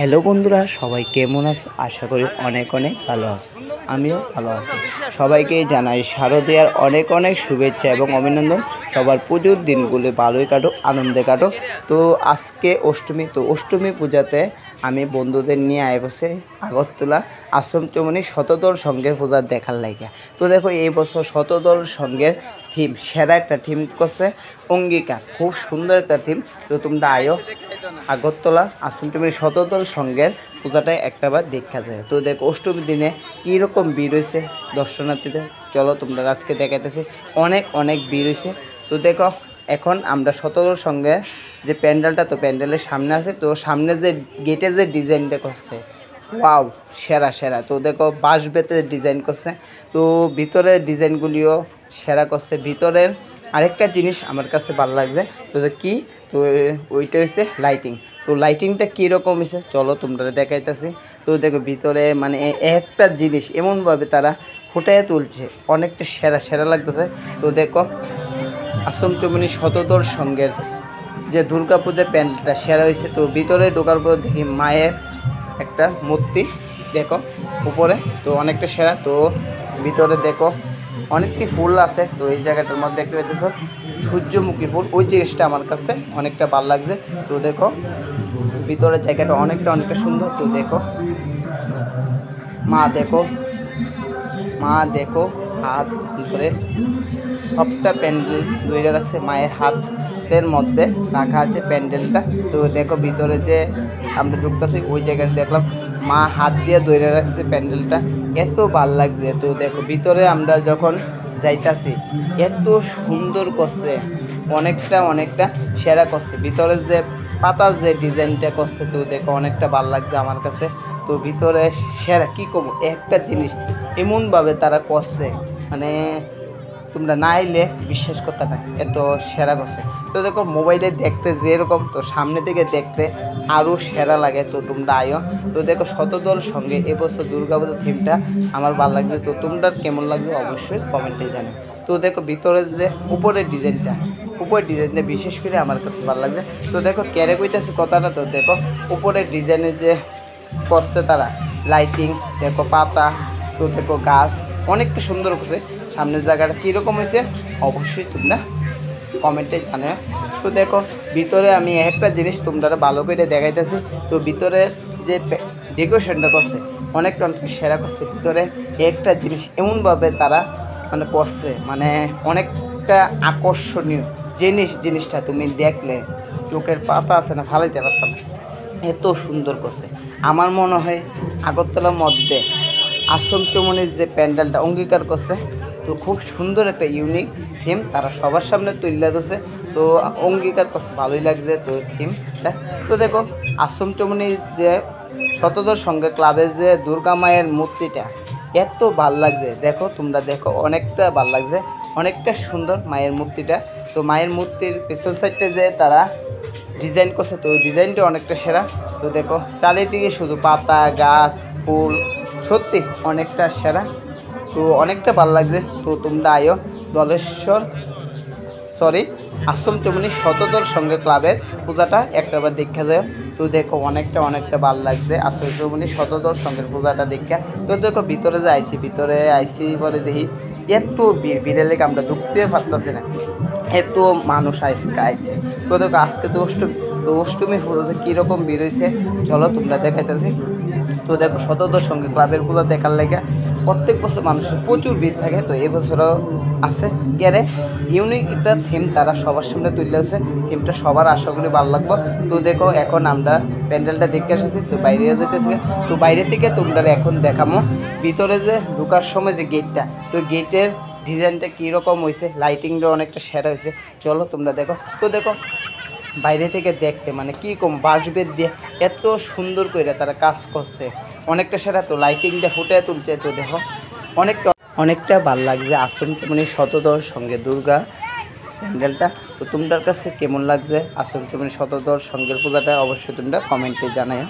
Hello বন্ধুরা, সবাই কেমন আছো? আশা করি অনেক ভালো আছো। আমিও ভালো আছি। সবাইকে জানাই শারদীয়ার অনেক শুভেচ্ছা এবং অভিনন্দন। সবার পুজোর দিনগুলি ভালোই কাটুক, আনন্দে কাটুক। তো আজকে অষ্টমী, তো অষ্টমী পূজাতে আমি বন্ধুদের নিয়ে বসে আগরতলা আশ্রম চৌমনি শতদল সংঘের পূজা দেখার লাগে। তো দেখো, এই বছর শতদল সংঘের থিম, সেরা একটা থিম করছে অঙ্গীকার, খুব সুন্দর একটা থিম। তো তোমরা আয়ো আগরতলা আশ্রম চৌমনি শতদল সংঘের পূজাটাই একটাবার দেখা যায়। তো দেখো অষ্টমীর দিনে কীরকম ভিড় হয়েছে দর্শনার্থীদের, চলো তোমরা আজকে দেখাইতেছি। অনেক ভিড় হয়েছে। তো দেখো, এখন আমরা শতদল সংঘে যে প্যান্ডেলটা, তো প্যান্ডেলের সামনে আছে। তো সামনে যে গেটে যে ডিজাইনটা করছে, ওয়াও, সেরা। তো দেখো বাঁশ বেতে ডিজাইন করছে। তো ভিতরের ডিজাইনগুলিও সেরা করছে। ভিতরের আরেকটা জিনিস আমার কাছে ভালো লাগছে, তো কি, তো ওইটা হচ্ছে লাইটিং। তো লাইটিংটা কীরকম হয়েছে চলো তোমরা দেখাইতেছি। তো দেখো ভিতরে মানে একটা জিনিস এমনভাবে তারা ফুটিয়ে তুলছে, অনেকটা সেরা লাগতেছে। তো দেখো আশ্রম চৌমনি শতদল সংঘের যে দুর্গাপূজার প্যান্ডেলটা সেরা হয়েছে। তো ভিতরে ঢোকার পর দেখি মায়ের একটা মূর্তি, দেখো উপরে, তো অনেকটা সেরা। তো ভিতরে দেখো অনেকটি ফুল আছে। তো এই জায়গাটার মধ্যে দেখতে পাচ্ছ সূর্যমুখী ফুল, ওই জিনিসটা আমার কাছে অনেকটা ভালো লাগছে। তো দেখো ভিতরের জায়গাটা অনেকটা সুন্দর। তো দেখো মা দেখো হাত ধরে সবটা প্যান্ডেল ধরে রাখছে, মায়ের হাতের মধ্যে রাখা আছে প্যান্ডেলটা। তো দেখো ভিতরে যে আমরা ঢুকতেছি ওই জায়গায় দেখলাম মা হাত দিয়ে ধরে রাখছে প্যান্ডেলটা, এত ভাল লাগছে। তো দেখো ভিতরে আমরা যখন যাইতাছি এত সুন্দর করছে, অনেকটা সেরা করছে। ভিতরে যে পাতার যে ডিজাইনটা করছে, তো দেখো অনেকটা ভাল লাগছে আমার কাছে। তো ভিতরে সেরা কী করবো, একটা জিনিস এমনভাবে তারা করছে, মানে তোমরা না এলে বিশ্বাস করতে না, এত সেরা করছে। তো দেখো মোবাইলে দেখতে যেরকম, তো সামনে থেকে দেখতে আরও সেরা লাগে। তো তোমরা আয়ো। তো দেখো শতদল সংঘে এবছর দুর্গাপূজার থিমটা আমার ভালো লাগছে। তো তোমরা কেমন লাগছে অবশ্যই কমেন্টে জানাও। তো দেখো ভিতরে যে উপরের ডিজাইনটা বিশেষ করে আমার কাছে ভালো লাগছে। তো দেখো ক্যারে কইতেছে কথাটা। তো দেখো উপরের ডিজাইনের যে করছে তারা লাইটিং, দেখো পাতা, তো দেখো গাছ, অনেকটা সুন্দর করছে। সামনের জায়গাটা কীরকম হয়েছে অবশ্যই তোমরা কমেন্টে জানাও। তো দেখো ভিতরে আমি একটা জিনিস তোমরা ভালো করে দেখাইতেছি। তো ভিতরে যে ডেকোরেশনটা করছে অনেকটা সেরা করছে। ভিতরে একটা জিনিস এমনভাবে তারা মানে করছে, মানে অনেকটা আকর্ষণীয় জিনিসটা তুমি দেখলে চোখের পাতা আছে না ফালাইতে পারতাম, এত সুন্দর করছে। আমার মনে হয় আগরতলার মধ্যে আশ্রম চৌমনির যে প্যান্ডেলটা অঙ্গীকার করছে, তো খুব সুন্দর একটা ইউনিক থিম তারা সবার সামনে তুলে ধরছে। তো অঙ্গীকার করছে, ভালোই লাগছে তো থিমটা। তো দেখো আশ্রম চৌমনির যে শতদল সংঘের ক্লাবের যে দুর্গা মায়ের মূর্তিটা এত ভাল লাগছে, দেখো তোমরা দেখো অনেকটা ভাল লাগছে, অনেকটা সুন্দর মায়ের মূর্তিটা। তো মায়ের মূর্তির পেছন সাইডটা যে তারা ডিজাইন করছে, তো ডিজাইনটা অনেকটা সেরা। তো দেখো চারিদিকে শুধু পাতা, গাছ, ফুল, সত্যি অনেকটা সেরা। তো অনেকটা ভালো লাগছে। তো তোমরা আয়ো আশ্রম চৌমনি শতদল সংঘের ক্লাবের পূজাটা একটাবার দেখা যায়। তো দেখো অনেকটা ভালো লাগছে আশ্রম চৌমনি শতদল সংঘের পূজাটা দেখা। তো দেখো ভিতরে আইসি পরে দেখি এত ভিড়ের লেগে আমরা ঢুকতে পারতেছি না, এত মানুষ আইসে। তো দেখো আজকে তো অষ্টমী পূজাতে কীরকম ভিড় হয়েছে চলো তোমরা দেখাইতেছি। তো দেখো শতদল সংঘ ক্লাবের পূজা দেখার লেগে প্রত্যেক বছর মানুষের প্রচুর ভিড় থাকে। তো এবছরও আছে কেরে ইউনিক একটা থিম তারা সবার সামনে তুলে আছে। থিমটা সবার আশা করি ভালো লাগবে। তো দেখো এখন আমরা প্যান্ডেলটা দেখে এসেছি, তো বাইরে যেতেছি। তো বাইরে থেকে তোমরা এখন দেখামো ভিতরে যে ঢোকার সময় যে গেটটা, তো গেটের ডিজাইনটা কীরকম হয়েছে, লাইটিংটা অনেকটা সেরা হয়েছে, চলো তোমরা দেখো। তো দেখো বাইরে থেকে দেখতে মানে কী কম বাঁশবেত দিয়ে এত সুন্দর করে তারা কাজ করছে, অনেকটা সেরা। তো লাইটিংটা ফুটে তুলছে। তো দেখো অনেকটা ভালো লাগছে আশ্রম চৌমনি শতদল সংঘে দুর্গা প্যান্ডেলটা। তো তোমার কাছে কেমন লাগছে আশ্রম চৌমনি শতদল সংঘের পূজাটা অবশ্যই তোমরা কমেন্টে জানাও।